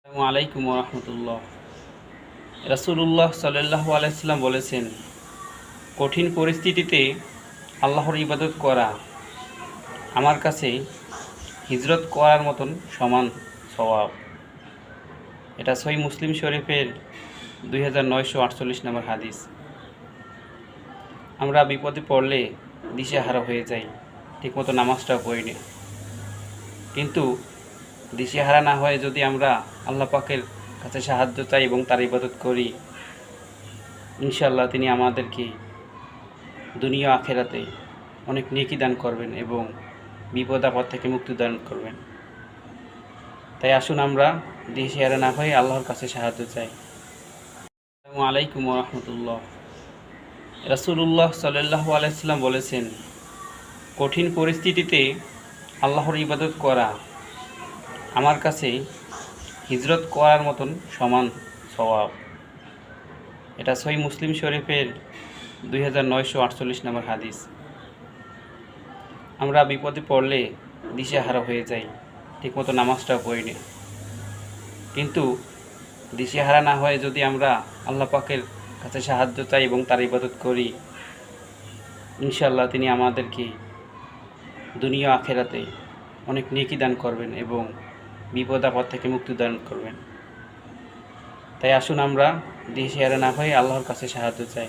আসসালামু আলাইকুম রহমতুল্লাহ। রাসূলুল্লাহ সাল্লাল্লাহু আলাইহি ওয়াসাল্লাম বলেছেন, কঠিন পরিস্থিতিতে আল্লাহর ইবাদত করা আমার কাছে হিজরত করার মতন সমান সওয়াব। এটা সহিহ মুসলিম শরীফের 2948 নম্বর হাদিস। আমরা বিপদে পড়লে দিশেহারা হয়ে যাই, ঠিকমতো নামাজটাও পড়ি না। কিন্তু দিশেহারা না হয়ে যদি আমরা আল্লাহ পাকের কাছে সাহায্য চাই এবং তার ইবাদত করি, ইনশাআল্লাহ তিনি আমাদেরকে দুনিয়া আখেরাতে অনেক নেকি দান করবেন এবং বিপদ আপদ থেকে মুক্তি দান করবেন। তাই আসুন আমরা দিশেহারা না হয়ে আল্লাহর কাছে সাহায্য চাই। আসসালামু আলাইকুম রহমতুল্লাহ। রাসূলুল্লাহ সাল্লাল্লাহু আলাইহি ওয়াসাল্লাম বলেছেন, কঠিন পরিস্থিতিতে আল্লাহর ইবাদত করা আমার কাছে হিজরত করার মতন সমান সওয়াব। এটা সহিহ মুসলিম শরীফের 2948 নম্বর হাদিস। আমরা বিপদে পড়লে দিশেহারা হয়ে যাই, ঠিকমতো নামাজটাও পড়ি না। কিন্তু দিশেহারা না হয়ে যদি আমরা আল্লাহ পাকের কাছে সাহায্য চাই এবং তার ইবাদত করি, ইনশাআল্লাহ তিনি আমাদেরকে দুনিয়া আখেরাতে অনেক নেকি দান করবেন এবং বিপদ আপদ থেকে মুক্তি দান করবেন। তাই আসুন আমরা দিশেহারা না হয়ে আল্লাহর কাছে সাহায্য চাই।